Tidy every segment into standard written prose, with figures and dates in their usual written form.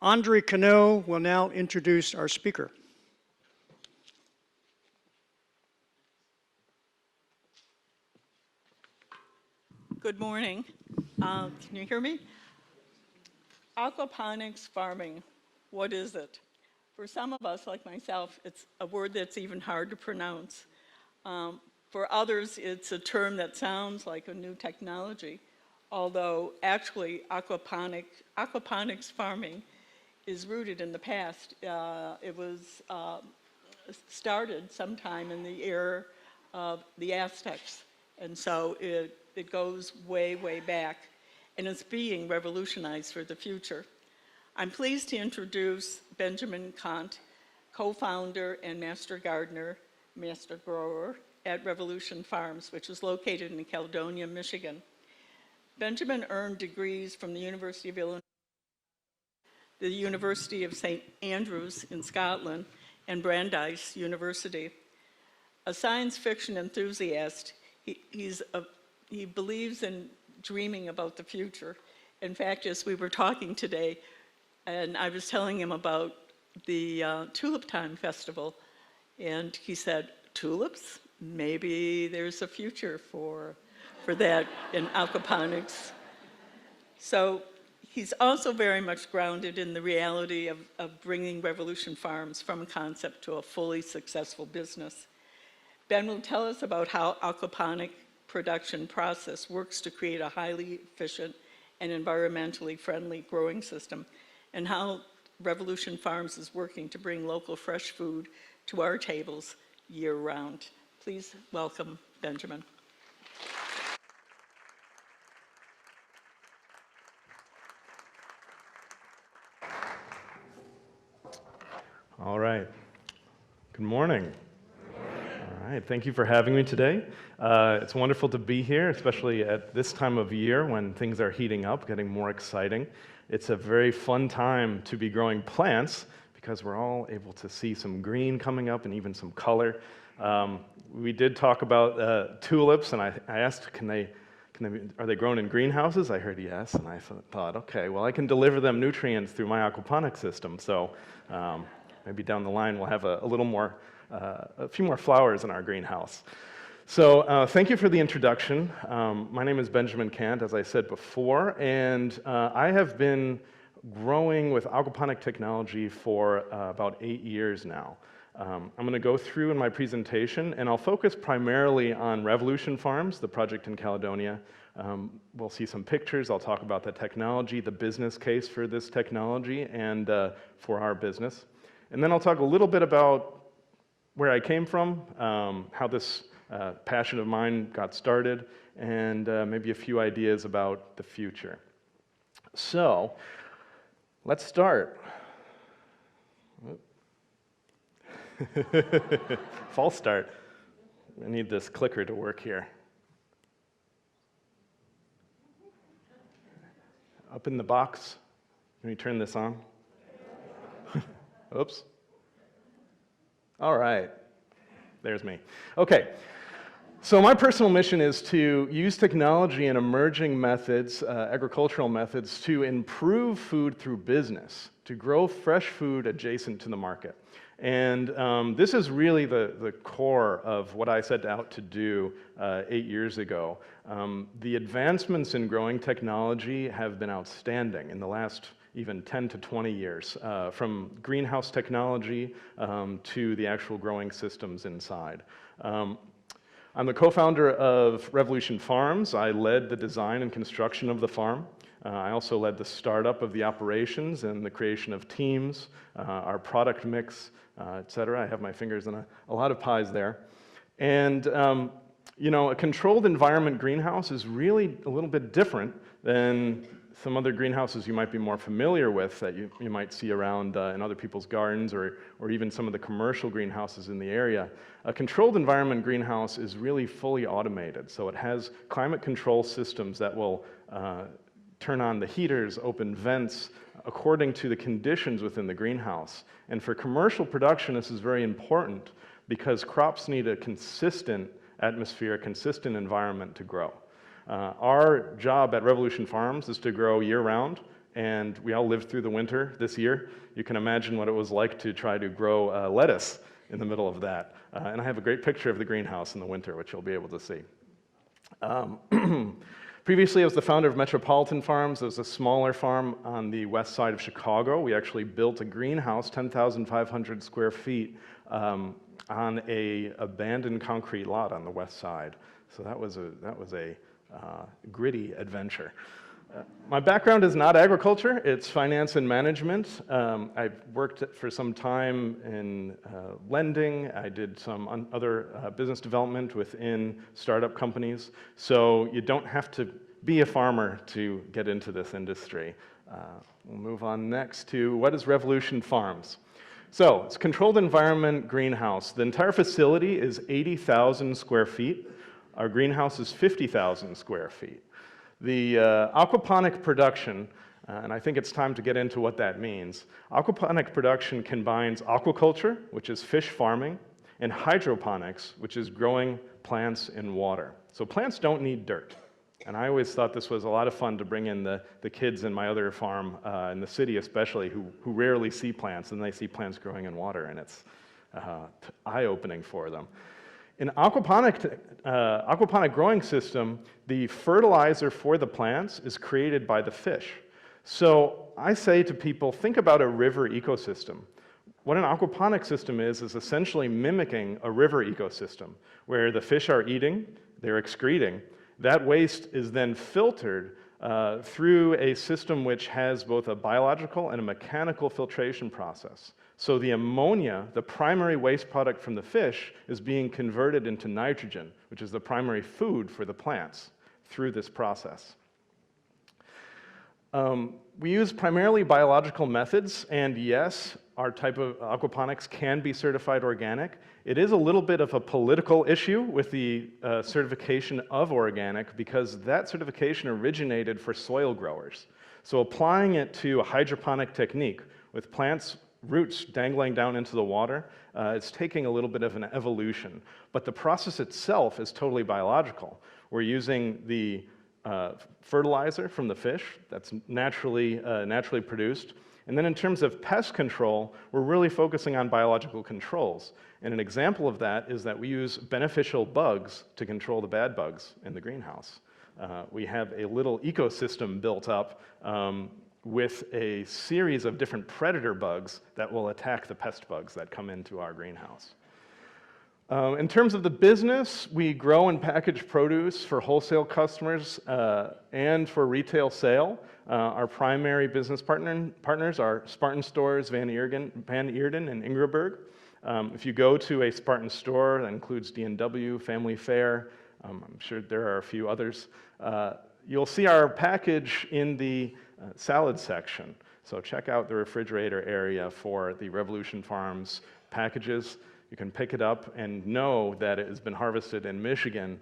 Andre Cano will now introduce our speaker. Good morning. Can you hear me? Aquaponics farming, what is it? For some of us, like myself, it's a word that's even hard to pronounce. For others, it's a term that sounds like a new technology, although actually aquaponics farming is rooted in the past. It was started sometime in the era of the Aztecs, and so it goes way, way back, and it's being revolutionized for the future. I'm pleased to introduce Benjamin Kant, co-founder and master gardener, master grower at Revolution Farms, which is located in Caledonia, Michigan. Benjamin earned degrees from the University of Illinois, the University of St. Andrews in Scotland, and Brandeis University. A science fiction enthusiast, he believes in dreaming about the future. In fact, as we were talking today, and I was telling him about the Tulip Time Festival, and he said, tulips? Maybe there's a future for that in aquaponics. So he's also very much grounded in the reality of bringing Revolution Farms from concept to a fully successful business. Ben will tell us about how aquaponic production process works to create a highly efficient and environmentally friendly growing system, and how Revolution Farms is working to bring local fresh food to our tables year-round. Please welcome Benjamin. All right. Good morning. All right, thank you for having me today. It's wonderful to be here, especially at this time of year when things are heating up, getting more exciting. It's a very fun time to be growing plants because we're all able to see some green coming up and even some color. We did talk about tulips, and I asked, are they grown in greenhouses? I heard yes, and I thought, okay, well, I can deliver them nutrients through my aquaponic system, so maybe down the line we'll have a little more, a few more flowers in our greenhouse. So thank you for the introduction. My name is Benjamin Kant, as I said before, and I have been growing with aquaponic technology for about 8 years now. I'm going to go through in my presentation, and I'll focus primarily on Revolution Farms, the project in Caledonia. We'll see some pictures. I'll talk about the technology, the business case for this technology, and for our business. And then I'll talk a little bit about where I came from, how this passion of mine got started, and maybe a few ideas about the future. So, let's start. False start. I need this clicker to work here. Up in the box. Can we turn this on? Oops. All right. There's me. Okay. So my personal mission is to use technology and emerging methods, agricultural methods, to improve food through business, to grow fresh food adjacent to the market. And this is really the core of what I set out to do 8 years ago. The advancements in growing technology have been outstanding in the last even 10 to 20 years, from greenhouse technology to the actual growing systems inside. I'm the co-founder of Revolution Farms. I led the design and construction of the farm. I also led the startup of the operations and the creation of teams, our product mix, et cetera. I have my fingers in a lot of pies there. And you know, a controlled environment greenhouse is really a little bit different than some other greenhouses you might be more familiar with that you might see around in other people's gardens or even some of the commercial greenhouses in the area. A controlled environment greenhouse is really fully automated, so it has climate control systems that will turn on the heaters, open vents, according to the conditions within the greenhouse. And for commercial production, this is very important because crops need a consistent atmosphere, a consistent environment to grow. Our job at Revolution Farms is to grow year-round and we all lived through the winter this year. You can imagine what it was like to try to grow lettuce in the middle of that. And I have a great picture of the greenhouse in the winter, which you'll be able to see. Previously, I was the founder of Metropolitan Farms. It was a smaller farm on the west side of Chicago. We actually built a greenhouse, 10,500 square feet, on a abandoned concrete lot on the west side. So that was a gritty adventure. My background is not agriculture, it's finance and management. I've worked for some time in lending. I did some other business development within startup companies. So you don't have to be a farmer to get into this industry. We'll move on next to what is Revolution Farms. So it's a controlled environment greenhouse. The entire facility is 80,000 square feet. Our greenhouse is 50,000 square feet. The aquaponic production, and I think it's time to get into what that means. Aquaponic production combines aquaculture, which is fish farming, and hydroponics, which is growing plants in water. So plants don't need dirt. And I always thought this was a lot of fun to bring in the kids in my other farm, in the city especially, who rarely see plants, and they see plants growing in water, and it's eye-opening for them. In aquaponic growing system, the fertilizer for the plants is created by the fish. So I say to people, think about a river ecosystem. What an aquaponic system is essentially mimicking a river ecosystem, where the fish are eating, they're excreting. That waste is then filtered through a system which has both a biological and a mechanical filtration process. So the ammonia, the primary waste product from the fish, is being converted into nitrogen, which is the primary food for the plants through this process. We use primarily biological methods, and yes, our type of aquaponics can be certified organic. It is a little bit of a political issue with the certification of organic, because that certification originated for soil growers. So applying it to a hydroponic technique with plants' roots dangling down into the water, it's taking a little bit of an evolution. But the process itself is totally biological. We're using the fertilizer from the fish that's naturally produced. And then in terms of pest control, we're really focusing on biological controls. And an example of that is that we use beneficial bugs to control the bad bugs in the greenhouse. We have a little ecosystem built up with a series of different predator bugs that will attack the pest bugs that come into our greenhouse. In terms of the business, we grow and package produce for wholesale customers and for retail sale. Our primary business partners are Spartan Stores, Van Eerden and Ingraberg. If you go to a Spartan store, that includes D&W, Family Fare, I'm sure there are a few others, you'll see our package in the salad section. So check out the refrigerator area for the Revolution Farms packages. You can pick it up and know that it has been harvested in Michigan.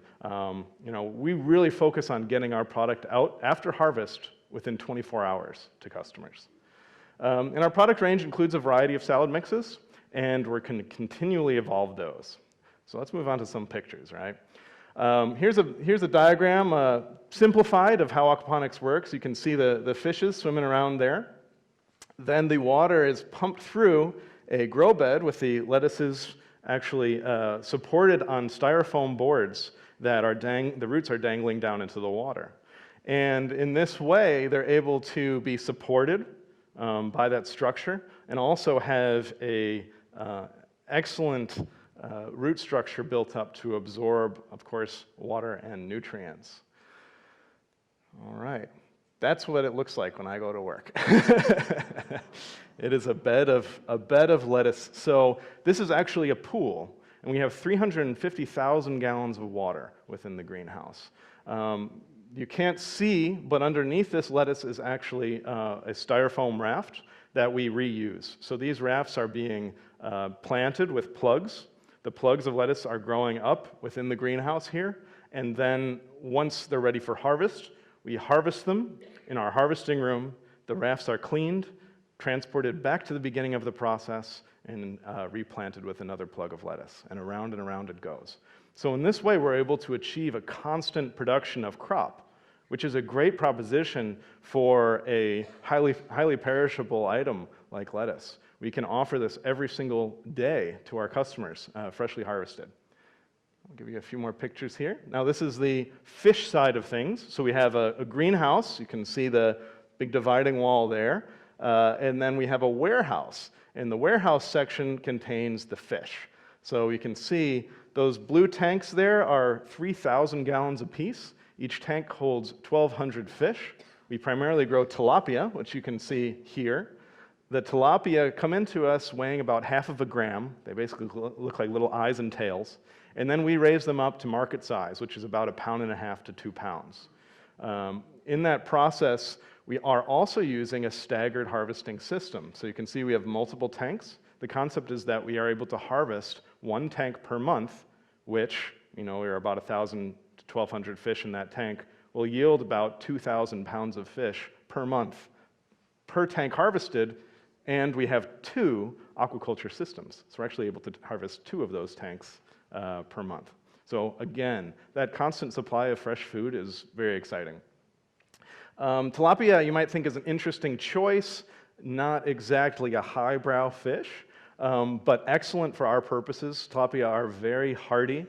We really focus on getting our product out after harvest within 24 hours to customers. And our product range includes a variety of salad mixes, and we're going to continually evolve those. So let's move on to some pictures, right? Here's a diagram, simplified, of how aquaponics works. You can see the fishes swimming around there. Then the water is pumped through a grow bed with the lettuces actually supported on styrofoam boards that the roots are dangling down into the water. And in this way, they're able to be supported by that structure and also have a excellent root structure built up to absorb, of course, water and nutrients. All right. That's what it looks like when I go to work. It is a bed of lettuce. So this is actually a pool, and we have 350,000 gallons of water within the greenhouse. You can't see, but underneath this lettuce is actually a styrofoam raft that we reuse. So these rafts are being planted with plugs. The plugs of lettuce are growing up within the greenhouse here, and then once they're ready for harvest, we harvest them in our harvesting room. The rafts are cleaned, transported back to the beginning of the process, and replanted with another plug of lettuce, and around it goes. So in this way, we're able to achieve a constant production of crop which is a great proposition for a highly perishable item like lettuce. We can offer this every single day to our customers, freshly harvested. I'll give you a few more pictures here. Now this is the fish side of things. So we have a greenhouse. You can see the big dividing wall there. And then we have a warehouse. And the warehouse section contains the fish. So you can see those blue tanks there are 3,000 gallons apiece. Each tank holds 1,200 fish. We primarily grow tilapia, which you can see here. The tilapia come into us weighing about 1/2 gram. They basically look like little eyes and tails. And then we raise them up to market size, which is about 1.5 to 2 pounds. In that process, we are also using a staggered harvesting system. So you can see we have multiple tanks. The concept is that we are able to harvest 1 tank per month, which, we're about 1,000 to 1,200 fish in that tank, will yield about 2,000 pounds of fish per month per tank harvested, and we have 2 aquaculture systems. So we're actually able to harvest 2 of those tanks per month. So again, that constant supply of fresh food is very exciting. Tilapia, you might think, is an interesting choice, not exactly a highbrow fish, but excellent for our purposes. Tilapia are very hardy.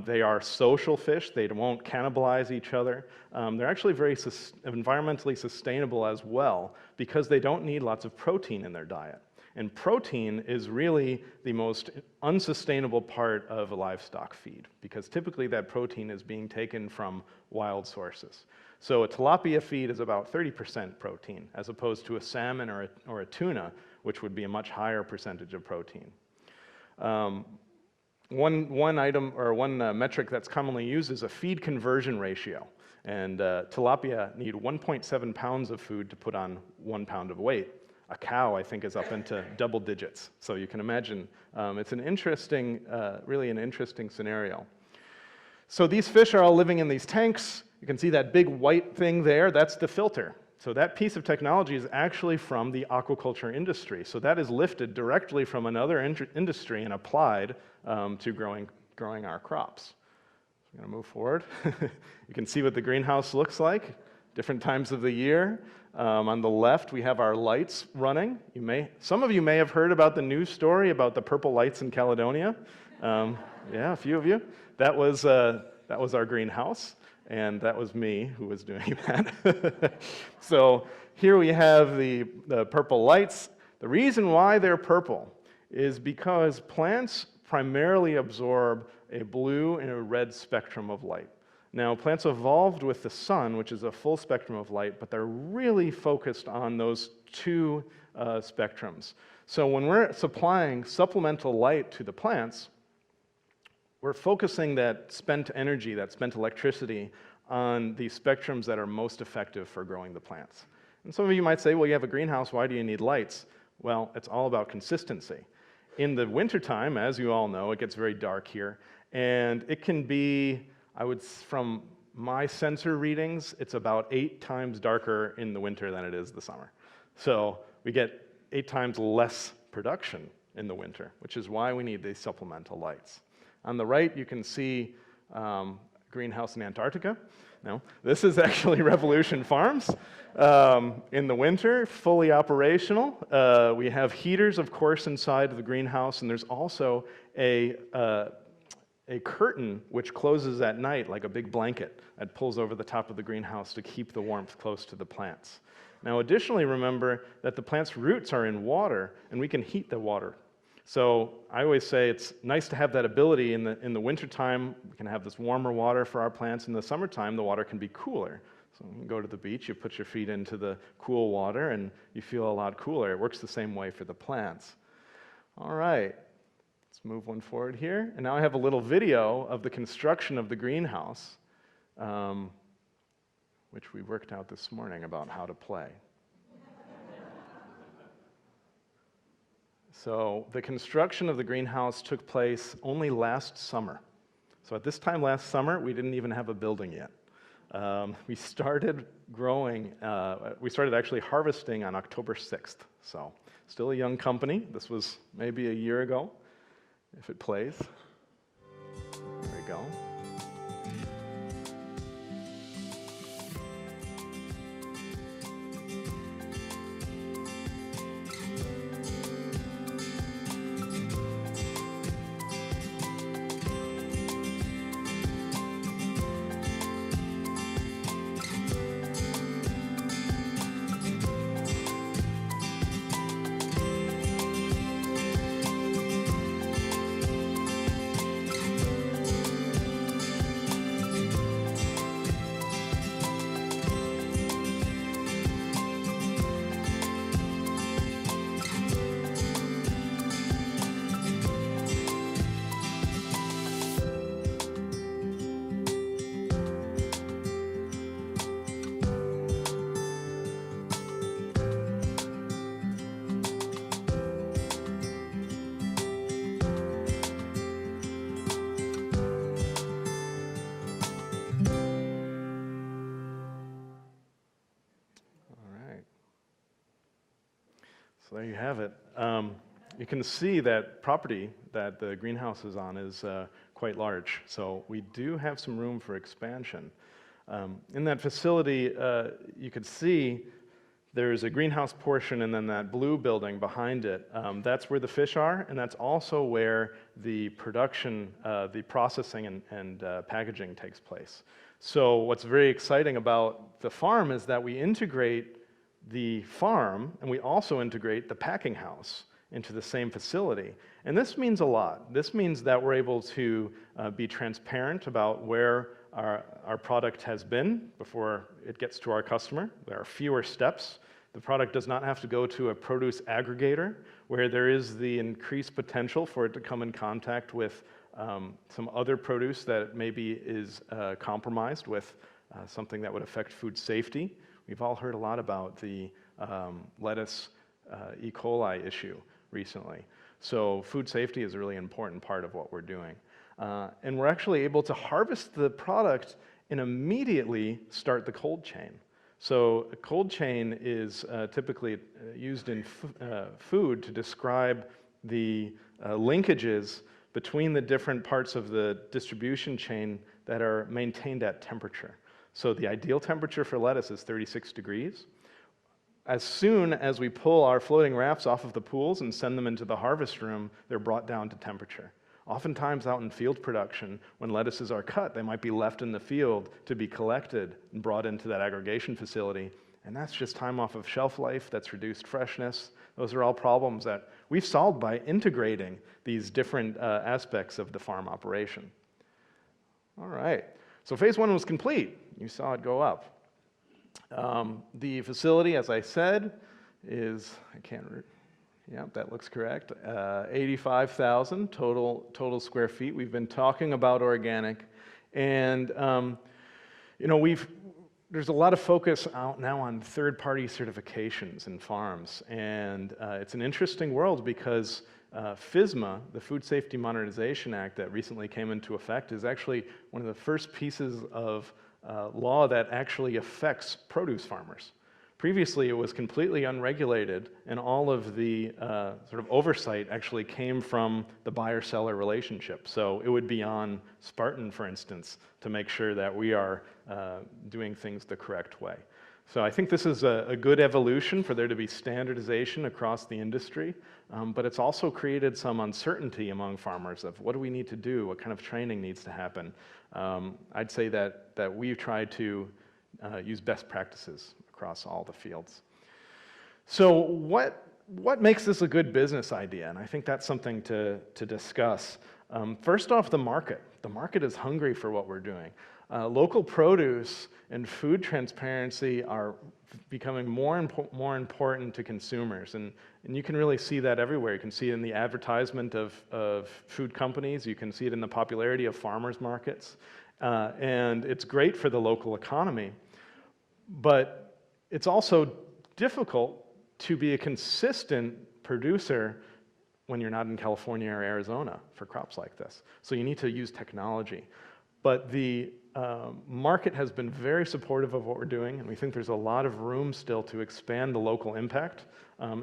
They are social fish. They won't cannibalize each other. They're actually very environmentally sustainable as well because they don't need lots of protein in their diet. And protein is really the most unsustainable part of a livestock feed because typically that protein is being taken from wild sources. So a tilapia feed is about 30% protein as opposed to a salmon or a tuna, which would be a much higher percentage of protein. One item or one metric that's commonly used is a feed conversion ratio. And tilapia need 1.7 pounds of food to put on 1 pound of weight. A cow, I think, is up into double digits. So you can imagine it's an interesting, really an interesting scenario. So these fish are all living in these tanks. You can see that big white thing there, that's the filter. So that piece of technology is actually from the aquaculture industry. So that is lifted directly from another industry and applied to growing our crops. I'm going to move forward. You can see what the greenhouse looks like, different times of the year. On the left, we have our lights running. Some of you may have heard about the news story about the purple lights in Caledonia. Yeah, a few of you. That was our greenhouse. And that was me who was doing that. So here we have the purple lights. The reason why they're purple is because plants primarily absorb a blue and a red spectrum of light. Now, plants evolved with the sun, which is a full spectrum of light, but they're really focused on those 2 spectrums. So when we're supplying supplemental light to the plants, we're focusing that spent energy, that spent electricity, on the spectrums that are most effective for growing the plants. And some of you might say, well, you have a greenhouse, why do you need lights? Well, it's all about consistency. In the wintertime, as you all know, it gets very dark here, and it can be, from my sensor readings, it's about 8 times darker in the winter than it is the summer. So we get 8 times less production in the winter, which is why we need these supplemental lights. On the right, you can see greenhouse in Antarctica. No, this is actually Revolution Farms. In the winter, fully operational. We have heaters, of course, inside of the greenhouse, and there's also a curtain which closes at night like a big blanket that pulls over the top of the greenhouse to keep the warmth close to the plants. Now, additionally, remember that the plant's roots are in water, and we can heat the water. So I always say it's nice to have that ability in the wintertime. We can have this warmer water for our plants. In the summertime, the water can be cooler. So you can go to the beach, you put your feet into the cool water, and you feel a lot cooler. It works the same way for the plants. All right, let's move one forward here. And now I have a little video of the construction of the greenhouse, which we worked out this morning about how to play. So the construction of the greenhouse took place only last summer. So at this time last summer, we didn't even have a building yet. We started actually harvesting on October 6th. So still a young company. This was maybe a year ago, if it plays. There we go. you have it. You can see that property that the greenhouse is on is quite large, so we do have some room for expansion. In that facility, you could see there's a greenhouse portion and then that blue building behind it. That's where the fish are, and that's also where the production, the processing and packaging takes place. So what's very exciting about the farm is that we integrate the farm and we also integrate the packing house into the same facility. And this means a lot. This means that we're able to be transparent about where our product has been before it gets to our customer. There are fewer steps. The product does not have to go to a produce aggregator where there is the increased potential for it to come in contact with some other produce that maybe is compromised with something that would affect food safety. We've all heard a lot about the lettuce E. coli issue recently. So food safety is a really important part of what we're doing. And we're actually able to harvest the product and immediately start the cold chain. So a cold chain is typically used in food to describe the linkages between the different parts of the distribution chain that are maintained at temperature. So the ideal temperature for lettuce is 36 degrees. As soon as we pull our floating rafts off of the pools and send them into the harvest room, they're brought down to temperature. Oftentimes out in field production, when lettuces are cut, they might be left in the field to be collected and brought into that aggregation facility. And that's just time off of shelf life, that's reduced freshness. Those are all problems that we've solved by integrating these different aspects of the farm operation. All right, so phase one was complete. You saw it go up. The facility, as I said, is, yep, that looks correct, 85,000 total square feet. We've been talking about organic, and you know, there's a lot of focus out now on third-party certifications in farms, and it's an interesting world because FSMA, the Food Safety Modernization Act that recently came into effect, is actually one of the first pieces of law that actually affects produce farmers. Previously, it was completely unregulated, and all of the sort of oversight actually came from the buyer-seller relationship. So it would be on Spartan, for instance, to make sure that we are doing things the correct way. So I think this is a good evolution for there to be standardization across the industry, but it's also created some uncertainty among farmers of what do we need to do, what kind of training needs to happen. I'd say that we've tried to use best practices across all the fields. So what makes this a good business idea? And I think that's something to discuss. First off, the market. The market is hungry for what we're doing. Local produce and food transparency are becoming more important to consumers, and you can really see that everywhere. You can see it in the advertisement of food companies, you can see it in the popularity of farmers markets, and it's great for the local economy, but it's also difficult to be a consistent producer when you're not in California or Arizona for crops like this. So you need to use technology. But the market has been very supportive of what we're doing, and we think there's a lot of room still to expand the local impact.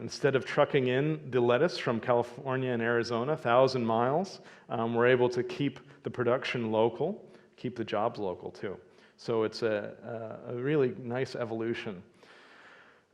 Instead of trucking in the lettuce from California and Arizona 1,000 miles, we're able to keep the production local, keep the jobs local too. So it's a really nice evolution.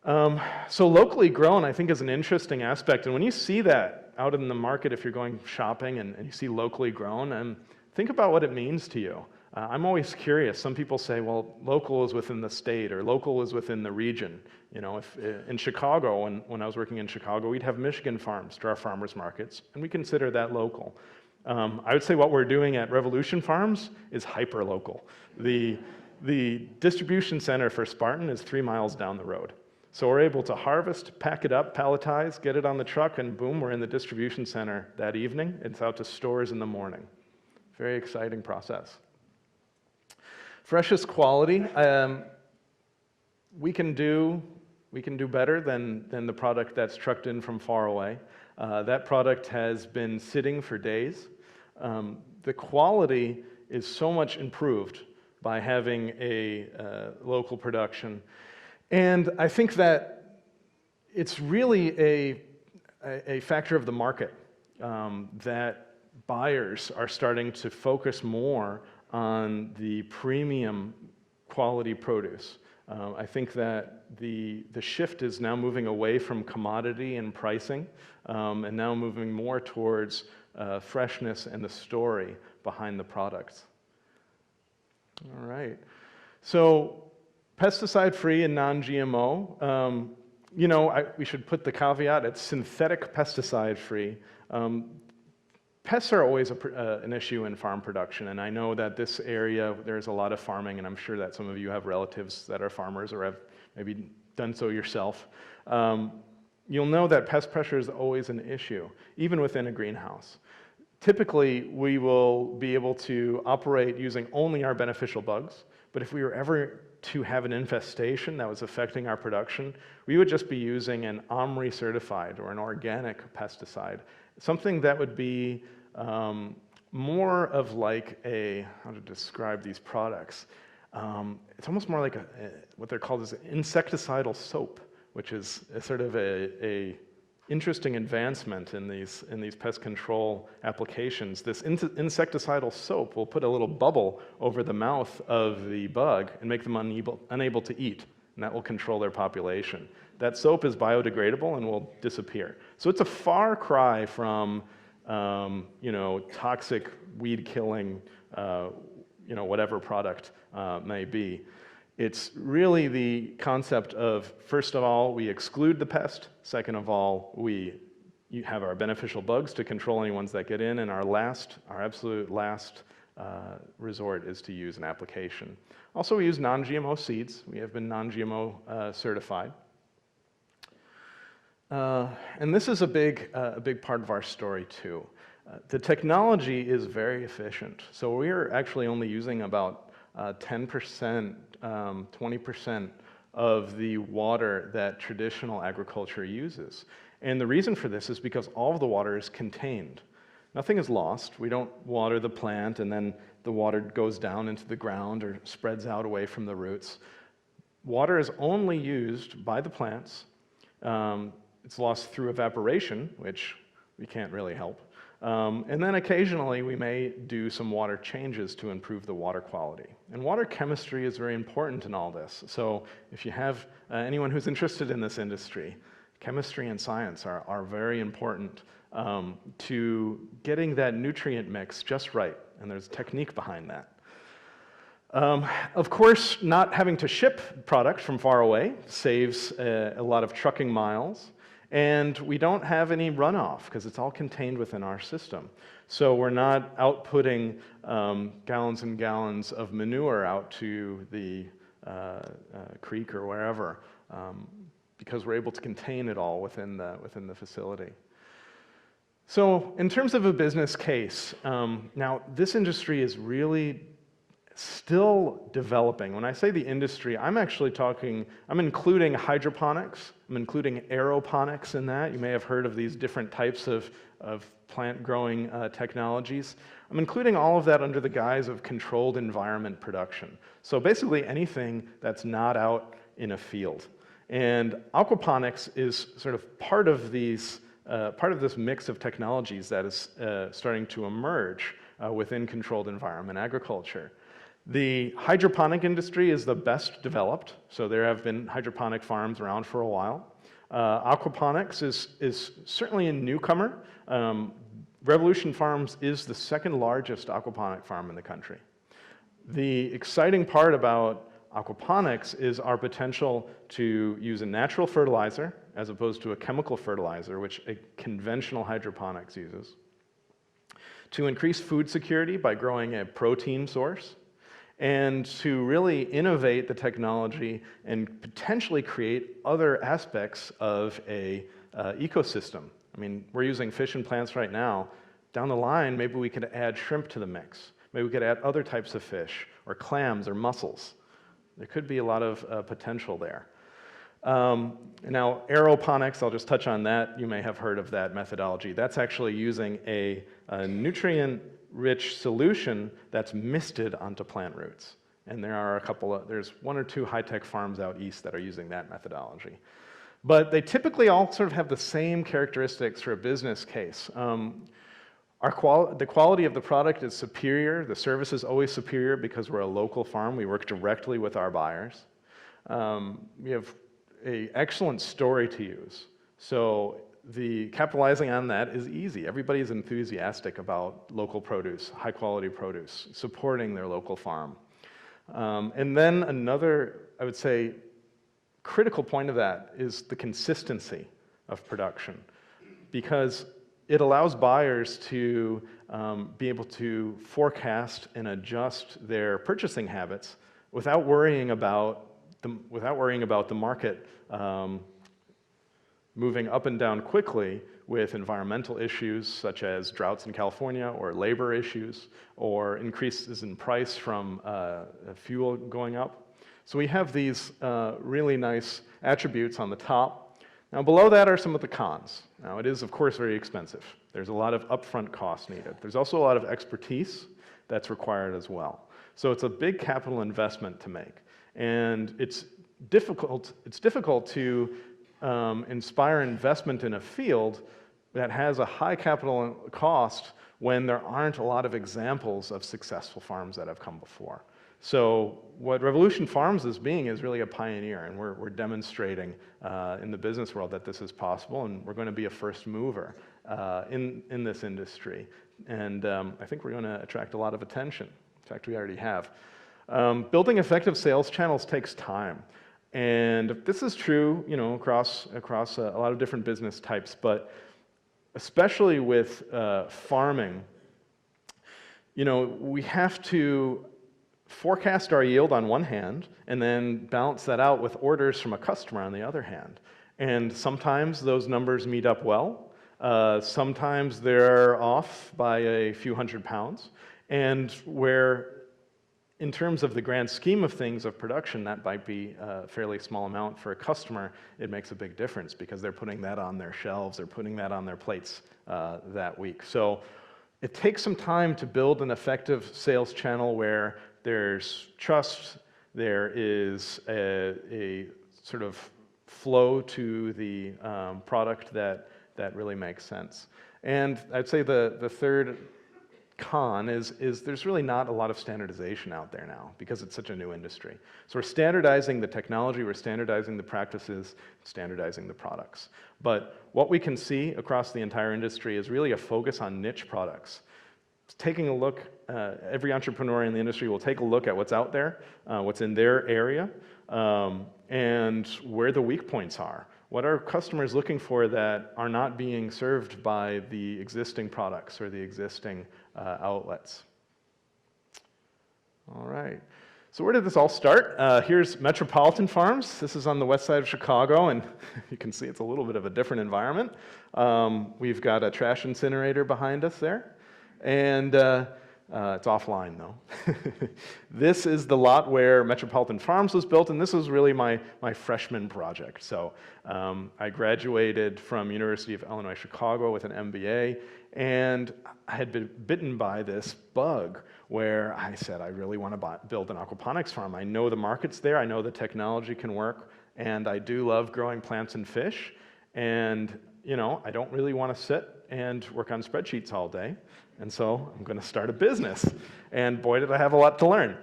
So locally grown, I think, is an interesting aspect, and when you see that out in the market, if you're going shopping and you see locally grown, think about what it means to you. I'm always curious. Some people say, well, local is within the state or local is within the region. You know, if in Chicago, when I was working in Chicago, we'd have Michigan farms to our farmers markets, and we consider that local. I would say what we're doing at Revolution Farms is hyper-local. The distribution center for Spartan is 3 miles down the road. So we're able to harvest, pack it up, palletize, get it on the truck, and boom, we're in the distribution center that evening. It's out to stores in the morning. Very exciting process. Freshest quality, we can do better than the product that's trucked in from far away. That product has been sitting for days. The quality is so much improved by having a local production. And I think that it's really a factor of the market, that buyers are starting to focus more on the premium quality produce. I think that the shift is now moving away from commodity and pricing, and now moving more towards freshness and the story behind the products. All right. So pesticide-free and non-GMO. You know, we should put the caveat, it's synthetic pesticide-free. Pests are always an issue in farm production, and I know that this area, there's a lot of farming, and I'm sure that some of you have relatives that are farmers or have maybe done so yourself. You'll know that pest pressure is always an issue, even within a greenhouse. Typically, we will be able to operate using only our beneficial bugs, but if we were ever to have an infestation that was affecting our production, we would just be using an OMRI certified or an organic pesticide, something that would be more of like a, how to describe these products, it's almost more like what they're called is insecticidal soap, which is a sort of a interesting advancement in these pest control applications. This insecticidal soap will put a little bubble over the mouth of the bug and make them unable to eat, and that will control their population. That soap is biodegradable and will disappear. So it's a far cry from you know, toxic weed killing, you know, whatever product may be. It's really the concept of, first of all, we exclude the pest. Second of all, you have our beneficial bugs to control any ones that get in. And our absolute last resort is to use an application. Also, we use non-GMO seeds. We have been non-GMO certified. And this is a big part of our story too. The technology is very efficient. So we're actually only using about 10%, 20% of the water that traditional agriculture uses. And the reason for this is because all of the water is contained. Nothing is lost. We don't water the plant and then the water goes down into the ground or spreads out away from the roots. Water is only used by the plants. It's lost through evaporation, which we can't really help. And then occasionally we may do some water changes to improve the water quality. And water chemistry is very important in all this. So if you have anyone who's interested in this industry, chemistry and science are very important to getting that nutrient mix just right. And there's a technique behind that. Of course, not having to ship product from far away saves a lot of trucking miles. And we don't have any runoff because it's all contained within our system. So we're not outputting gallons and gallons of manure out to the creek or wherever because we're able to contain it all within the facility. So in terms of a business case, now this industry is really still developing. When I say the industry, I'm including hydroponics, I'm including aeroponics in that. You may have heard of these different types of plant growing technologies. I'm including all of that under the guise of controlled environment production. So basically anything that's not out in a field. And aquaponics is sort of part of this mix of technologies that is starting to emerge within controlled environment agriculture. The hydroponic industry is the best developed, so there have been hydroponic farms around for a while. Aquaponics is certainly a newcomer. Revolution Farms is the second largest aquaponic farm in the country. The exciting part about aquaponics is our potential to use a natural fertilizer as opposed to a chemical fertilizer, which a conventional hydroponics uses, to increase food security by growing a protein source, and to really innovate the technology and potentially create other aspects of a ecosystem. I mean, we're using fish and plants right now. Down the line, maybe we could add shrimp to the mix. Maybe we could add other types of fish, or clams, or mussels. There could be a lot of potential there. Now, aeroponics, I'll just touch on that. You may have heard of that methodology. That's actually using a nutrient-rich solution that's misted onto plant roots. And there's one or two high-tech farms out east that are using that methodology. But they typically all sort of have the same characteristics for a business case. The quality of the product is superior. The service is always superior because we're a local farm. We work directly with our buyers. We have an excellent story to use. So capitalizing on that is easy. Everybody's enthusiastic about local produce, high quality produce, supporting their local farm. And then another, I would say, critical point of that is the consistency of production, because it allows buyers to be able to forecast and adjust their purchasing habits without worrying about the market moving up and down quickly with environmental issues such as droughts in California, or labor issues, or increases in price from fuel going up. So we have these really nice attributes on the top. Now below that are some of the cons. Now it is of course very expensive. There's a lot of upfront costs needed. There's also a lot of expertise that's required as well. So it's a big capital investment to make. And it's difficult to inspire investment in a field that has a high capital cost when there aren't a lot of examples of successful farms that have come before. So what Revolution Farms is really a pioneer, and we're demonstrating in the business world that this is possible, and we're going to be a first mover in this industry. And I think we're going to attract a lot of attention. In fact, we already have. Building effective sales channels takes time. And this is true, across a lot of different business types, but especially with farming, we have to forecast our yield on one hand, and then balance that out with orders from a customer on the other hand. And sometimes those numbers meet up well. Sometimes they're off by a few hundred pounds. And where, in terms of the grand scheme of things of production, that might be a fairly small amount, for a customer, it makes a big difference because they're putting that on their shelves, they're putting that on their plates that week. So it takes some time to build an effective sales channel where there's trust, there is a sort of flow to the product that really makes sense. And I'd say the third con is there's really not a lot of standardization out there now because it's such a new industry. So we're standardizing the technology, we're standardizing the practices, standardizing the products. But what we can see across the entire industry is really a focus on niche products. Taking a look, every entrepreneur in the industry will take a look at what's out there, what's in their area, and where the weak points are. What are customers looking for that are not being served by the existing products or the existing outlets? All right. So where did this all start? Here's Metropolitan Farms. This is on the west side of Chicago, and you can see it's a little bit of a different environment. We've got a trash incinerator behind us there. And it's offline though. This is the lot where Metropolitan Farms was built, and this was really my freshman project. So I graduated from University of Illinois Chicago with an MBA, and I had been bitten by this bug where I said, I really want to build an aquaponics farm. I know the market's there, I know the technology can work, and I do love growing plants and fish, and I don't really want to sit and work on spreadsheets all day. And so I'm going to start a business. And boy, did I have a lot to learn.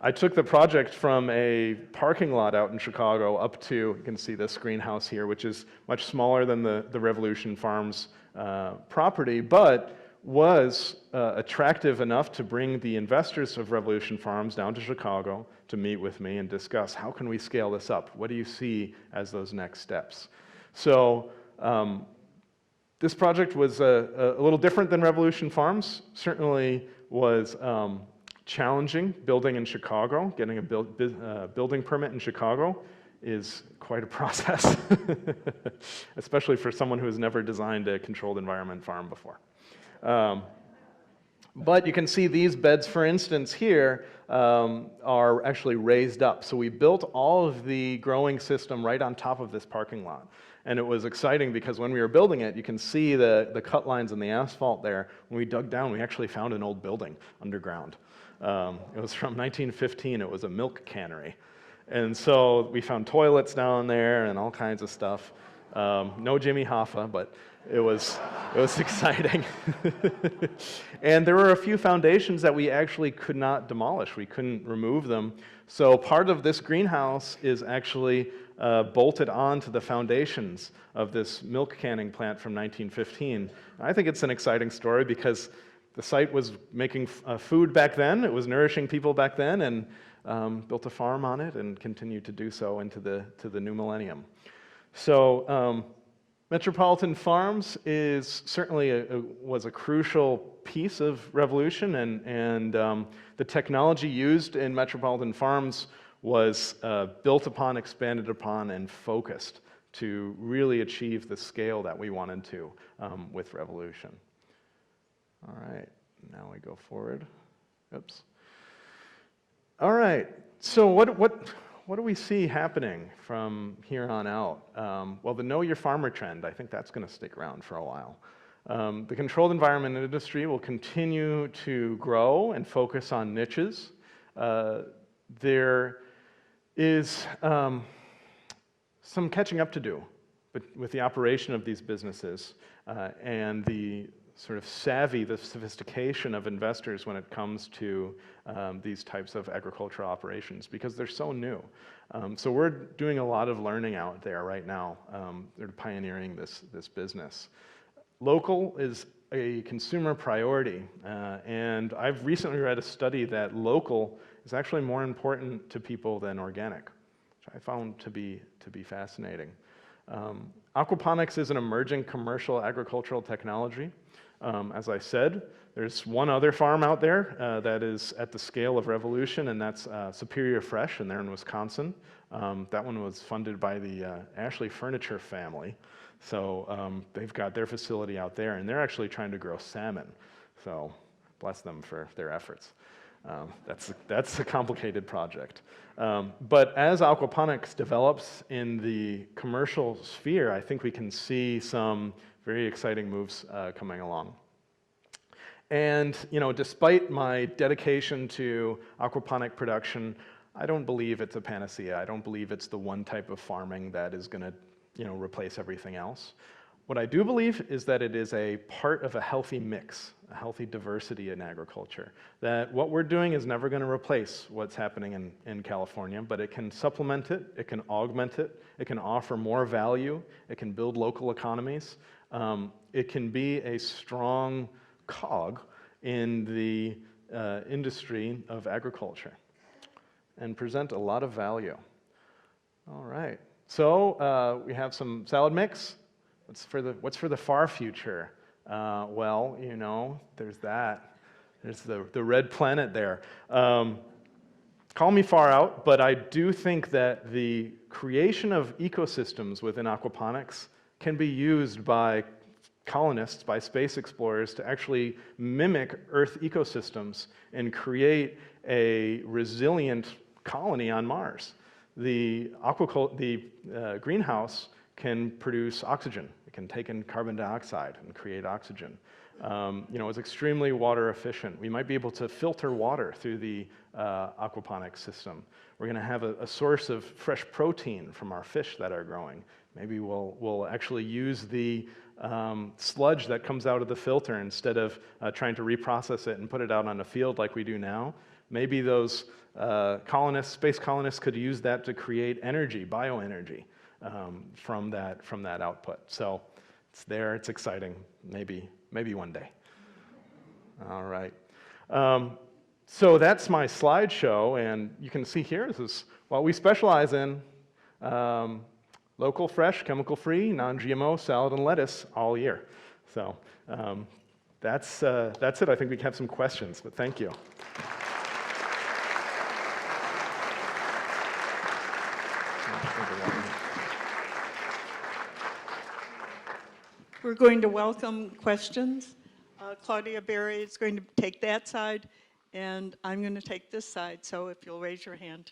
I took the project from a parking lot out in Chicago up to, you can see this greenhouse here, which is much smaller than the Revolution Farms property, but was attractive enough to bring the investors of Revolution Farms down to Chicago to meet with me and discuss how can we scale this up? What do you see as those next steps? So this project was a little different than Revolution Farms. Certainly was challenging building in Chicago. Getting a building permit in Chicago is quite a process, especially for someone who has never designed a controlled environment farm before. But you can see these beds, for instance, here are actually raised up. So we built all of the growing system right on top of this parking lot. And it was exciting because when we were building it, you can see the cut lines in the asphalt there. When we dug down, we actually found an old building underground. It was from 1915. It was a milk cannery. And so we found toilets down there and all kinds of stuff. No Jimmy Hoffa, but it was exciting. And there were a few foundations that we actually could not demolish. We couldn't remove them. So part of this greenhouse is actually bolted onto the foundations of this milk canning plant from 1915. I think it's an exciting story because the site was making food back then, it was nourishing people back then, and built a farm on it and continued to do so into the new millennium. So Metropolitan Farms is certainly was a crucial piece of revolution, and the technology used in Metropolitan Farms was built upon, expanded upon, and focused to really achieve the scale that we wanted to with revolution. All right, now we go forward. Oops. All right, so what do we see happening from here on out? Well, the Know Your Farmer trend, I think that's going to stick around for a while. The controlled environment industry will continue to grow and focus on niches. There is some catching up to do with the operation of these businesses and the sort of savvy, the sophistication of investors when it comes to these types of agricultural operations, because they're so new. So we're doing a lot of learning out there right now. They're pioneering this business. Local is a consumer priority, and I've recently read a study that local is actually more important to people than organic, which I found to be fascinating. Aquaponics is an emerging commercial agricultural technology. As I said, there's one other farm out there that is at the scale of revolution, and that's Superior Fresh, and they're in Wisconsin. That one was funded by the Ashley Furniture family. So they've got their facility out there, and they're actually trying to grow salmon. So bless them for their efforts. That's a complicated project. But as aquaponics develops in the commercial sphere, I think we can see some very exciting moves coming along. And despite my dedication to aquaponic production, I don't believe it's a panacea. I don't believe it's the one type of farming that is going to replace everything else. What I do believe is that it is a part of a healthy mix, a healthy diversity in agriculture. That what we're doing is never going to replace what's happening in California, but it can supplement it, it can augment it, it can offer more value, it can build local economies. It can be a strong cog in the industry of agriculture and present a lot of value. All right, so we have some salad mix. What's for the far future? Well, there's that. There's the red planet there. Call me far out, but I do think that the creation of ecosystems within aquaponics can be used by colonists, by space explorers, to actually mimic Earth ecosystems and create a resilient colony on Mars. The greenhouse can produce oxygen. It can take in carbon dioxide and create oxygen. It's extremely water efficient. We might be able to filter water through the aquaponics system. We're going to have a source of fresh protein from our fish that are growing. Maybe we'll actually use the sludge that comes out of the filter instead of trying to reprocess it and put it out on a field like we do now. Maybe those space colonists could use that to create energy, bioenergy, from that output. So it's there, it's exciting, maybe one day. All right. So that's my slideshow, and you can see here, this is what we specialize in. Local, fresh, chemical-free, non-GMO salad and lettuce all year. So that's it. I think we have some questions, but thank you. We're going to welcome questions. Claudia Berry is going to take that side, and I'm going to take this side, so if you'll raise your hand.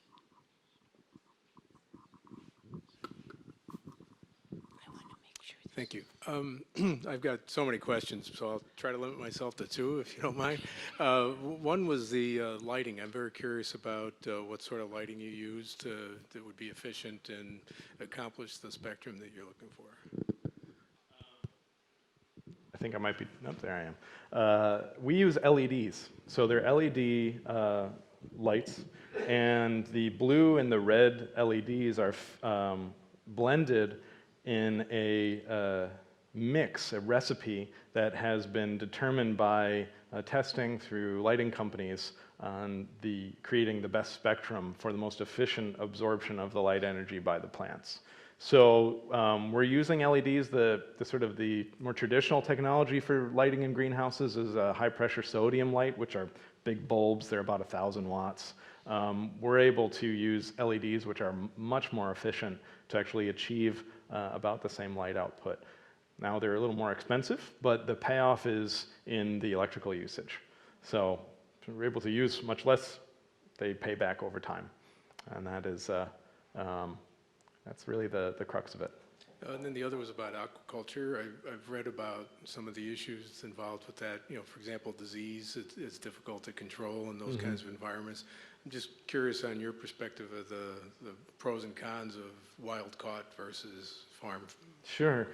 Thank you. I've got so many questions, so I'll try to limit myself to two, if you don't mind. One was the lighting. I'm very curious about what sort of lighting you use that would be efficient and accomplish the spectrum that you're looking for. I think I might be, nope, there I am. We use LEDs. So they're LED lights, and the blue and the red LEDs are blended in a mix, a recipe that has been determined by testing through lighting companies on creating the best spectrum for the most efficient absorption of the light energy by the plants. So we're using LEDs. The sort of the more traditional technology for lighting in greenhouses is a high pressure sodium light, which are big bulbs. They're about 1,000 watts. We're able to use LEDs, which are much more efficient to actually achieve about the same light output. Now they're a little more expensive, but the payoff is in the electrical usage. So we're able to use much less. They pay back over time, and that is that's really the crux of it. And then the other was about aquaculture. I've read about some of the issues involved with that. You know, for example, disease, it's difficult to control in those kinds of environments. I'm just curious on your perspective of the pros and cons of wild caught versus farm. Sure.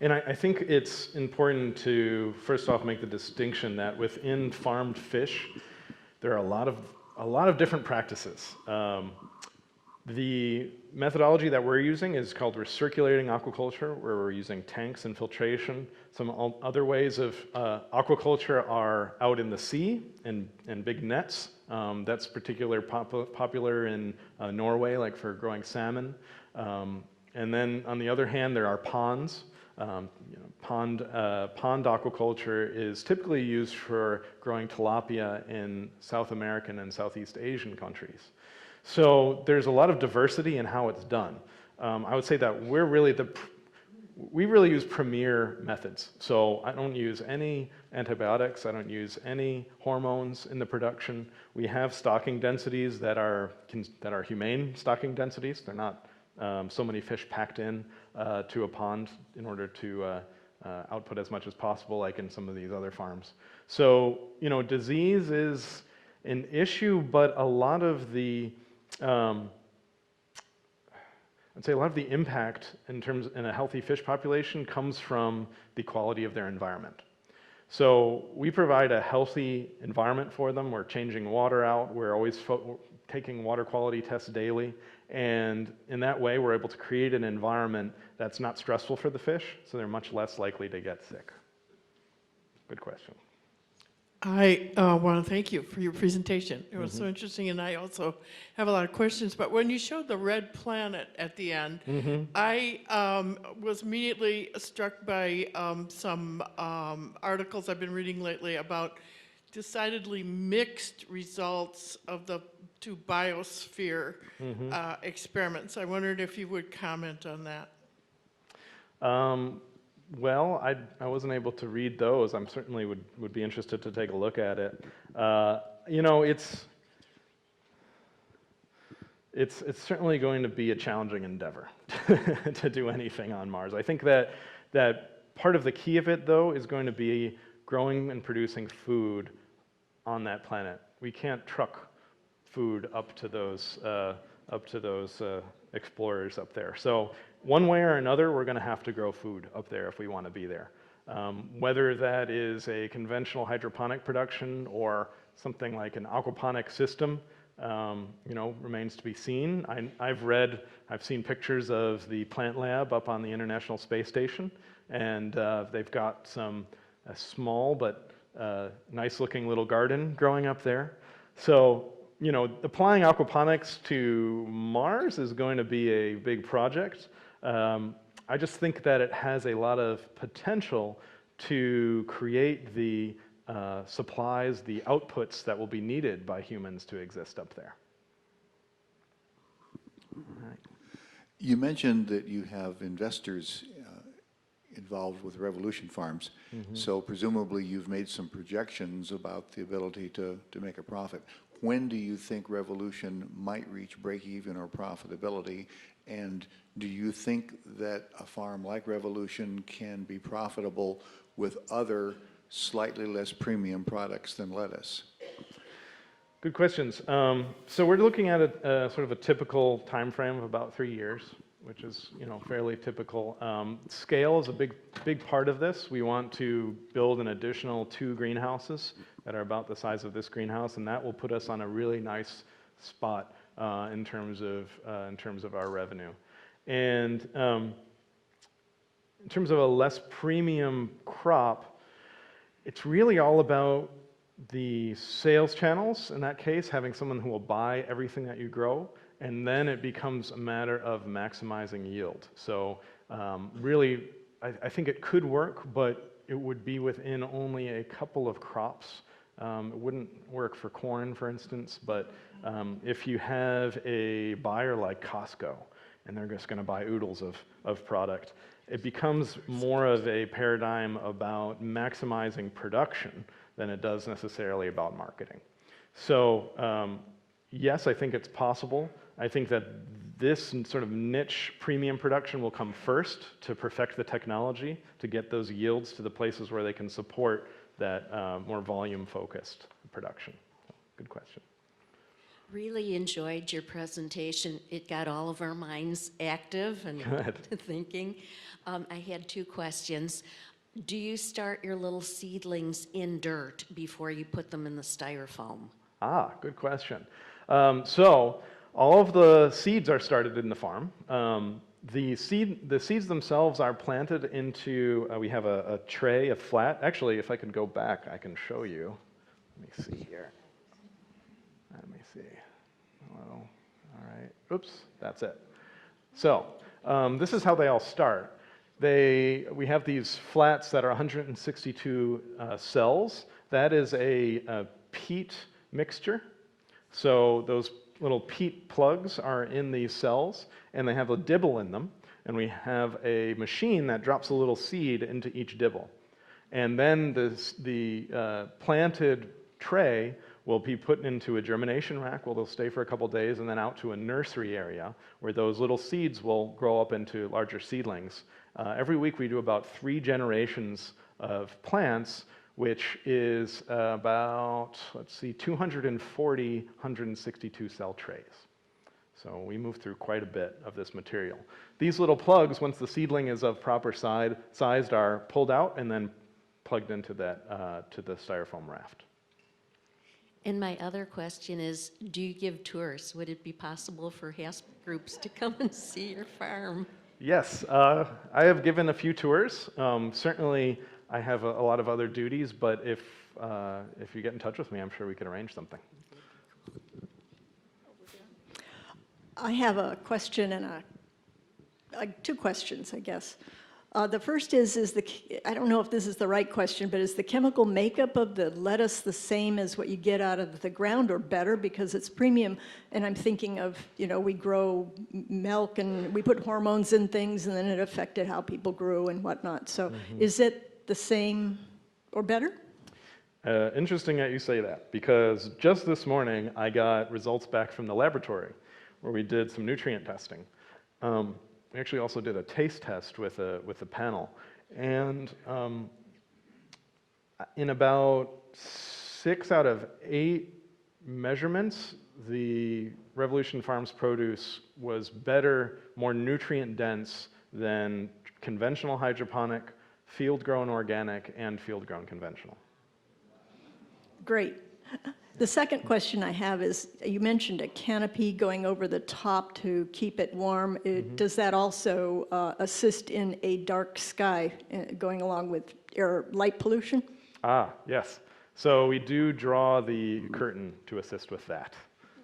And I think it's important to first off make the distinction that within farmed fish, there are a lot of different practices. The methodology that we're using is called recirculating aquaculture, where we're using tanks and filtration. Some other ways of aquaculture are out in the sea and big nets. That's particularly popular in Norway, like for growing salmon. And then on the other hand, there are ponds. Pond aquaculture is typically used for growing tilapia in South American and Southeast Asian countries. So there's a lot of diversity in how it's done. I would say that we really use premier methods. So I don't use any antibiotics. I don't use any hormones in the production. We have stocking densities that are humane stocking densities. They're not so many fish packed in to a pond in order to output as much as possible, like in some of these other farms. So, you know, disease is an issue, but a lot of the I'd say a lot of the impact in a healthy fish population comes from the quality of their environment. So we provide a healthy environment for them. We're changing water out. We're always taking water quality tests daily. And in that way, we're able to create an environment that's not stressful for the fish, so they're much less likely to get sick. Good question. I want to thank you for your presentation. It was so interesting, and I also have a lot of questions. But when you showed the red planet at the end, I was immediately struck by some articles I've been reading lately about decidedly mixed results of the two biosphere experiments. I wondered if you would comment on that. Well, I wasn't able to read those. I'm certainly would be interested to take a look at it. You know, it's certainly going to be a challenging endeavor to do anything on Mars. I think that part of the key of it, though, is going to be growing and producing food on that planet. We can't truck food up to those explorers up there. So one way or another, we're going to have to grow food up there if we want to be there. Whether that is a conventional hydroponic production or something like an aquaponic system, you know, remains to be seen. I've seen pictures of the plant lab up on the International Space Station, and they've got some small but nice-looking little garden growing up there. So, you know, applying aquaponics to Mars is going to be a big project. I just think that it has a lot of potential to create the supplies, the outputs that will be needed by humans to exist up there. All right. You mentioned that you have investors involved with Revolution Farms, so presumably you've made some projections about the ability to make a profit. When do you think Revolution might reach break-even or profitability, And do you think that a farm like Revolution can be profitable with other slightly less premium products than lettuce? Good questions. So we're looking at a sort of a typical time frame of about 3 years, which is, you know, fairly typical. Scale is a big part of this. We want to build an additional 2 greenhouses that are about the size of this greenhouse, and that will put us on a really nice spot in terms of our revenue. And in terms of a less premium crop, it's really all about the sales channels, in that case, having someone who will buy everything that you grow, and then it becomes a matter of maximizing yield. So really, I think it could work, but it would be within only a couple of crops. It wouldn't work for corn, for instance, but if you have a buyer like Costco, and they're just going to buy oodles of product, it becomes more of a paradigm about maximizing production than it does necessarily about marketing. So yes, I think it's possible. I think that this sort of niche premium production will come first to perfect the technology, to get those yields to the places where they can support that more volume-focused production. Good question. Really enjoyed your presentation. It got all of our minds active and thinking. I had 2 questions. Do you start your little seedlings in dirt before you put them in the styrofoam? Good question. So all of the seeds are started in the farm. The seeds themselves are planted into, we have a tray, a flat. Actually, if I could go back, I can show you. Let me see here. Let me see. Hello. All right. Oops, that's it. So this is how they all start. We have these flats that are 162 cells. That is a peat mixture. So those little peat plugs are in these cells, and they have a dibble in them. And we have a machine that drops a little seed into each dibble. And then the planted tray will be put into a germination rack where they'll stay for a couple days, and then out to a nursery area where those little seeds will grow up into larger seedlings. Every week we do about 3 generations of plants, which is about, 240 162 cell trays. So we move through quite a bit of this material. These little plugs, once the seedling is of proper sized, are pulled out and then plugged into that to the styrofoam raft. And my other question is, do you give tours? Would it be possible for HASP groups to come and see your farm? Yes, I have given a few tours. Certainly, I have a lot of other duties, but if you get in touch with me, I'm sure we can arrange something. I have a question and 2 questions, I guess. The first is I don't know if this is the right question, but is the chemical makeup of the lettuce the same as what you get out of the ground, or better because it's premium? And I'm thinking of, you know, we grow milk and we put hormones in things, and then it affected how people grew and whatnot. So is it the same or better? Interesting that you say that, because just this morning I got results back from the laboratory where we did some nutrient testing. We actually also did a taste test with a panel, and in about 6 out of 8 measurements, the Revolution Farms produce was better, more nutrient dense than conventional hydroponic, field-grown organic, and field-grown conventional. Great. The second question I have is, you mentioned a canopy going over the top to keep it warm. Does that also assist in a dark sky going along with air light pollution? Yes. So we do draw the curtain to assist with that.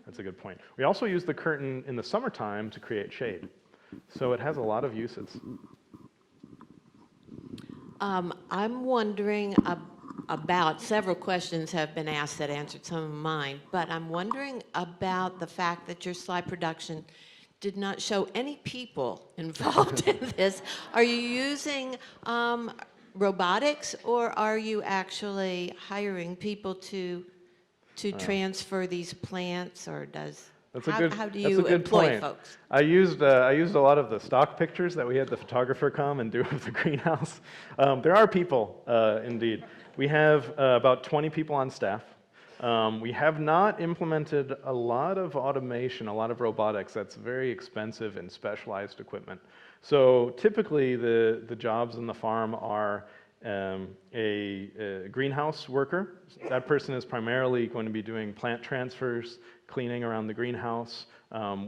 That's a good point. We also use the curtain in the summertime to create shade. So it has a lot of uses. I'm wondering about, several questions have been asked that answered some of mine, but I'm wondering about the fact that your slide production did not show any people involved in this. Are you using robotics, or are you actually hiring people to transfer these plants, or does? That's a How- good. how do that's you a good employ point. folks? I used a lot of the stock pictures that we had the photographer come and do of the greenhouse. There are people, indeed. We have about 20 people on staff. We have not implemented a lot of automation, a lot of robotics. That's very expensive and specialized equipment. So typically, the jobs in the farm are a greenhouse worker. That person is primarily going to be doing plant transfers, cleaning around the greenhouse,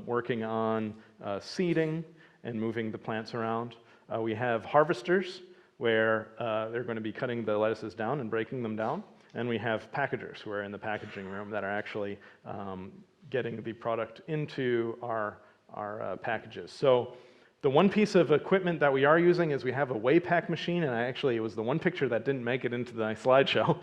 working on seeding and moving the plants around. We have harvesters where they're going to be cutting the lettuces down and breaking them down. And we have packagers who are in the packaging room that are actually getting the product into our packages. So the one piece of equipment that we are using is we have a weigh pack machine, and it was the one picture that didn't make it into the slideshow.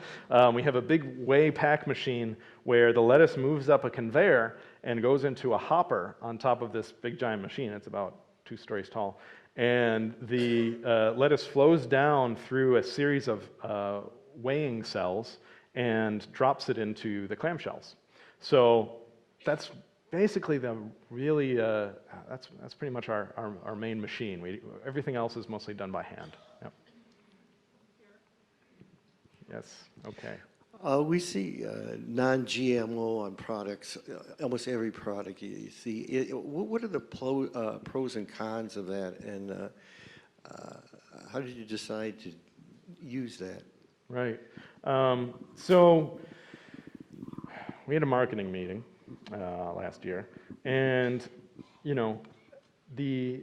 We have a big weigh pack machine where the lettuce moves up a conveyor and goes into a hopper on top of this big giant machine. It's about 2 stories tall. And the lettuce flows down through a series of weighing cells and drops it into the clamshells. So that's basically that's pretty much our main machine. Everything else is mostly done by hand. Yep. Yes, okay. We see non-GMO on products, almost every product you see. What are the pros and cons of that, and how did you decide to use that? Right. So we had a marketing meeting last year, and the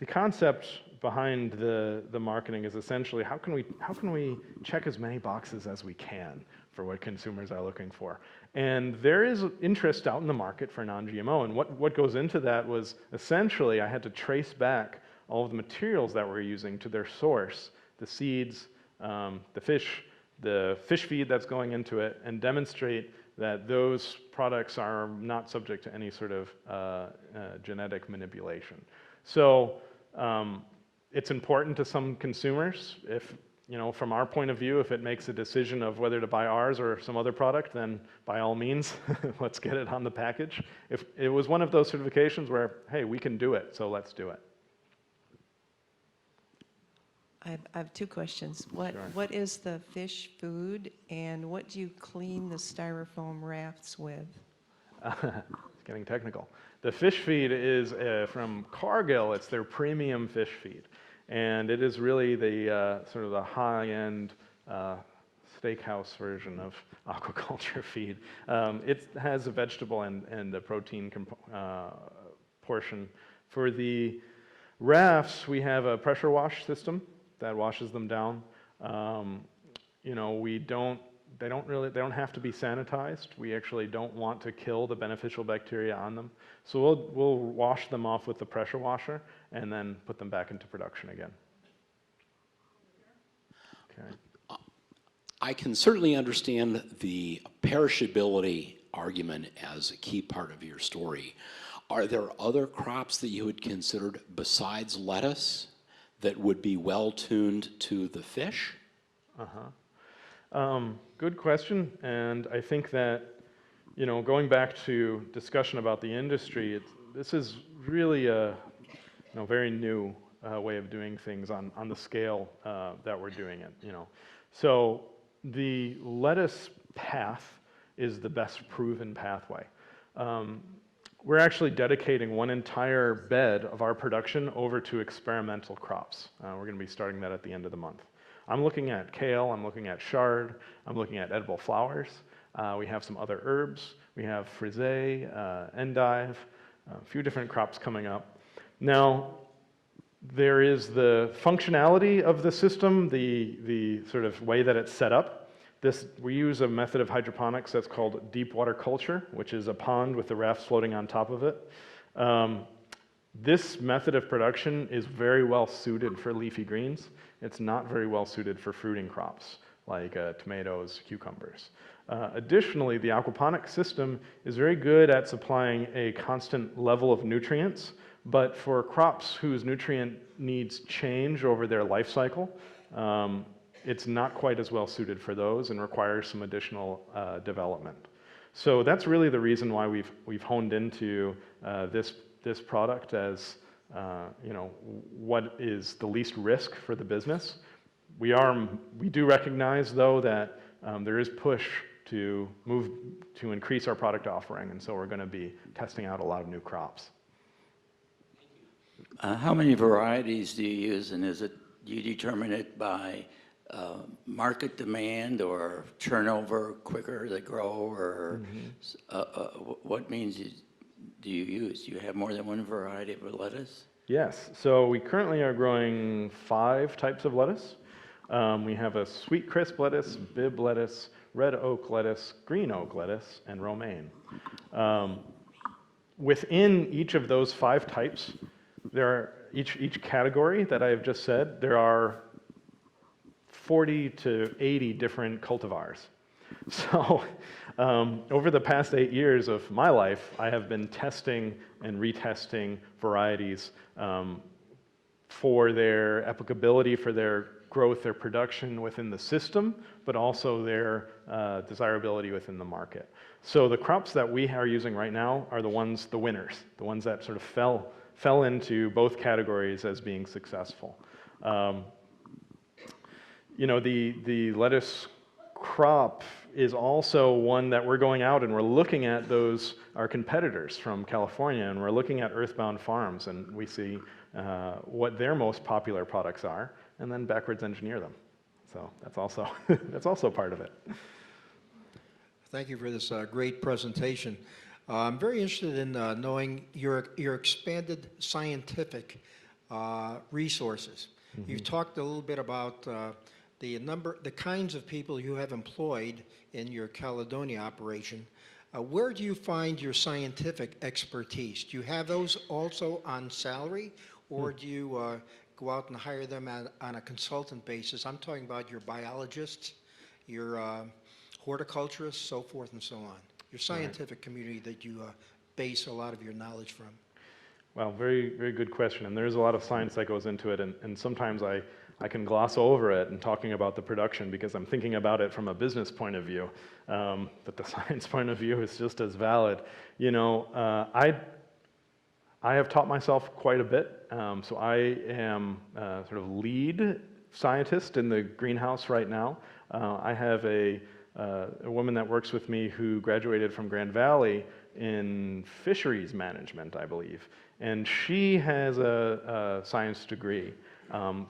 concept behind the marketing is essentially how can we check as many boxes as we can for what consumers are looking for. And there is interest out in the market for non-GMO, and what goes into that was essentially I had to trace back all of the materials that we're using to their source, the seeds, the fish feed that's going into it, and demonstrate that those products are not subject to any sort of genetic manipulation. So it's important to some consumers. If, from our point of view, if it makes a decision of whether to buy ours or some other product, then by all means, let's get it on the package. If it was one of those certifications where, hey, we can do it, so let's do it. I have 2 questions. Sure. What is the fish food, and what do you clean the styrofoam rafts with? It's getting technical. The fish feed is from Cargill. It's their premium fish feed, and it is really the sort of the high-end steakhouse version of aquaculture feed. It has a vegetable and a protein portion. For the rafts, we have a pressure wash system that washes them down. They don't have to be sanitized. We actually don't want to kill the beneficial bacteria on them. So we'll wash them off with the pressure washer and then put them back into production again. Okay. I can certainly understand the perishability argument as a key part of your story. Are there other crops that you had considered besides lettuce that would be well tuned to the fish? Good question, and I think that, going back to discussion about the industry, this is really a very new way of doing things on the scale that we're doing it. So the lettuce path is the best proven pathway. We're actually dedicating one entire bed of our production over to experimental crops. We're going to be starting that at the end of the month. I'm looking at kale, I'm looking at chard, I'm looking at edible flowers. We have some other herbs. We have frisee, endive, a few different crops coming up. Now, there is the functionality of the system, the sort of way that it's set up. We use a method of hydroponics that's called deep water culture, which is a pond with the rafts floating on top of it. This method of production is very well suited for leafy greens. It's not very well suited for fruiting crops like tomatoes, cucumbers. Additionally, the aquaponics system is very good at supplying a constant level of nutrients, but for crops whose nutrient needs change over their life cycle, it's not quite as well suited for those and requires some additional development. So that's really the reason why we've honed into this product as what is the least risk for the business. We do recognize though that there is push to move to increase our product offering, and so we're going to be testing out a lot of new crops. How many varieties do you use, and do you determine it by market demand or turnover quicker they grow, or what means do you use? Do you have more than one variety of lettuce? Yes, so we currently are growing 5 types of lettuce. We have a sweet crisp lettuce, bib lettuce, red oak lettuce, green oak lettuce, and romaine. Within each of those 5 types, there are each category that I have just said, there are 40 to 80 different cultivars. So over the past 8 years of my life, I have been testing and retesting varieties for their applicability, for their growth, their production within the system, but also their desirability within the market. So the crops that we are using right now are the winners, the ones that sort of fell into both categories as being successful. The lettuce crop is also one that we're going out and we're looking at our competitors from California, and we're looking at Earthbound Farms, and we see what their most popular products are, and then backwards engineer them. So that's also that's also part of it. Thank you for this great presentation. I'm very interested in knowing your expanded scientific resources. Mm-hmm. You've talked a little bit about the kinds of people you have employed in your Caledonia operation. Where do you find your scientific expertise? Do you have those also on salary, or do you go out and hire them on a consultant basis? I'm talking about your biologists, your horticulturists, so forth and so on. Your scientific community that you base a lot of your knowledge from. Well, very, very good question, and there's a lot of science that goes into it, and sometimes I can gloss over it in talking about the production because I'm thinking about it from a business point of view, but the science point of view is just as valid. I have taught myself quite a bit, so I am sort of lead scientist in the greenhouse right now. I have a woman that works with me who graduated from Grand Valley in fisheries management, I believe, and she has a science degree.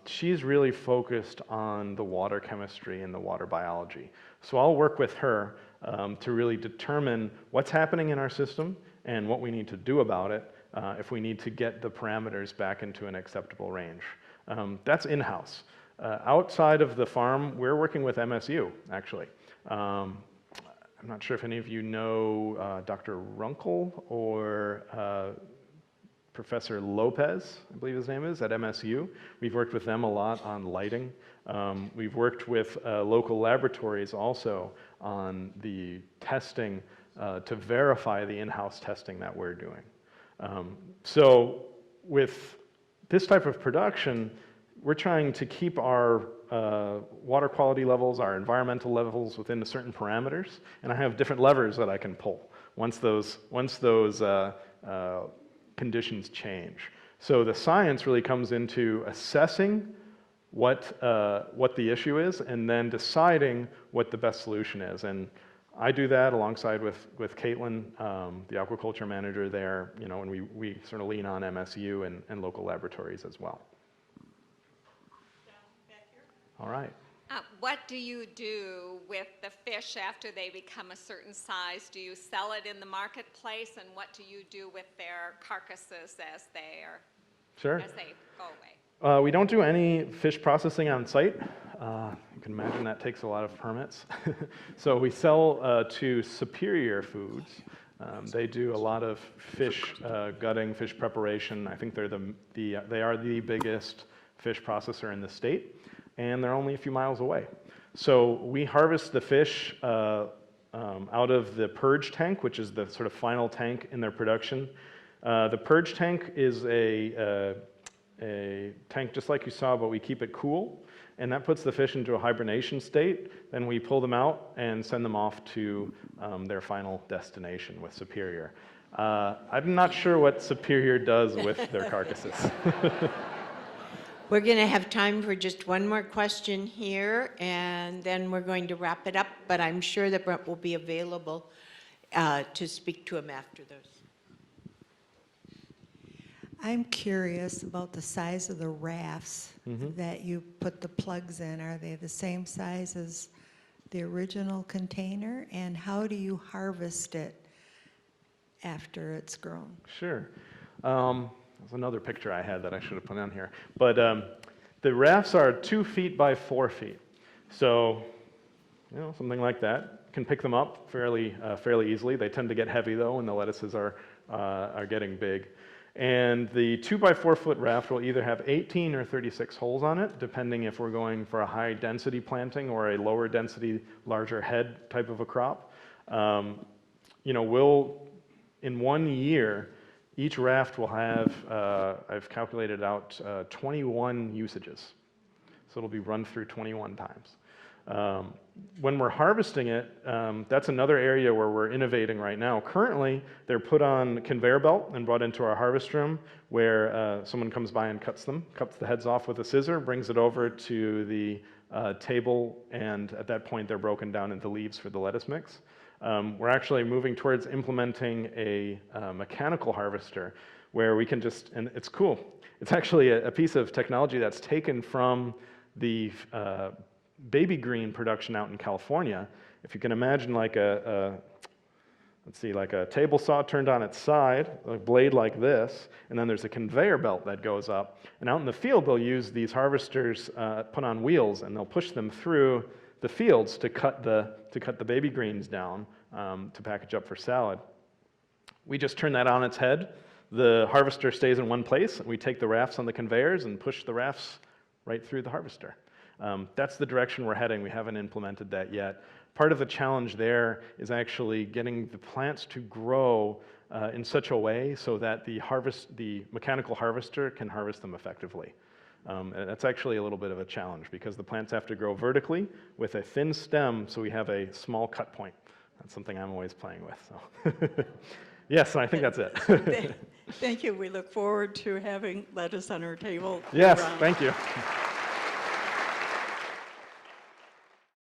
She's really focused on the water chemistry and the water biology. So I'll work with her to really determine what's happening in our system and what we need to do about it if we need to get the parameters back into an acceptable range. That's in-house. Outside of the farm, we're working with MSU, actually. I'm not sure if any of you know Dr. Runkle or Professor Lopez, I believe his name is, at MSU. We've worked with them a lot on lighting. We've worked with local laboratories also on the testing to verify the in-house testing that we're doing. So with this type of production, we're trying to keep our water quality levels, our environmental levels within the certain parameters, and I have different levers that I can pull once those conditions change. So the science really comes into assessing what the issue is and then deciding what the best solution is. And I do that alongside with Caitlin, the aquaculture manager there, and we sort of lean on MSU and local laboratories as well. All right. What do you do with the fish after they become a certain size? Do you sell it in the marketplace, and what do you do with their carcasses as they go away? We don't do any fish processing on site. You can imagine that takes a lot of permits. So we sell to Superior Foods. They do a lot of fish gutting, fish preparation. I think they are the biggest fish processor in the state, and they're only a few miles away. So we harvest the fish out of the purge tank, which is the sort of final tank in their production. The purge tank is a tank just like you saw, but we keep it cool. and that puts the fish into a hibernation state. Then we pull them out and send them off to their final destination with Superior. I'm not sure what Superior does with their carcasses. We're going to have time for just one more question here, and then we're going to wrap it up, but I'm sure that Brent will be available to speak to him after those. I'm curious about the size of the rafts that you put the plugs in. Are they the same size as the original container? And how do you harvest it after it's grown? Sure. There's another picture I had that I should have put on here. But the rafts are 2 feet by 4 feet. So, something like that. Can pick them up fairly easily. They tend to get heavy though when the lettuces are getting big. And the 2 by 4 foot raft will either have 18 or 36 holes on it, depending if we're going for a high density planting or a lower density, larger head type of a crop. In 1 year, each raft will have, I've calculated out, 21 usages. So it'll be run through 21 times. When we're harvesting it, that's another area where we're innovating right now. Currently, they're put on conveyor belt and brought into our harvest room where someone comes by and cuts the heads off with a scissor, brings it over to the table, and at that point they're broken down into leaves for the lettuce mix. We're actually moving towards implementing a mechanical harvester where we can just, and it's cool, it's actually a piece of technology that's taken from the baby green production out in California. If you can imagine like like a table saw turned on its side, a blade like this, and then there's a conveyor belt that goes up. And out in the field, they'll use these harvesters put on wheels, and they'll push them through the fields to cut the baby greens down to package up for salad. We just turn that on its head. The harvester stays in one place, and we take the rafts on the conveyors and push the rafts right through the harvester. That's the direction we're heading. We haven't implemented that yet. Part of the challenge there is actually getting the plants to grow in such a way so that the mechanical harvester can harvest them effectively. And that's actually a little bit of a challenge because the plants have to grow vertically with a thin stem, so we have a small cut point. That's something I'm always playing with. So. Yes, I think that's it. Thank you. We look forward to having lettuce on our table. Yes, year-round. thank you.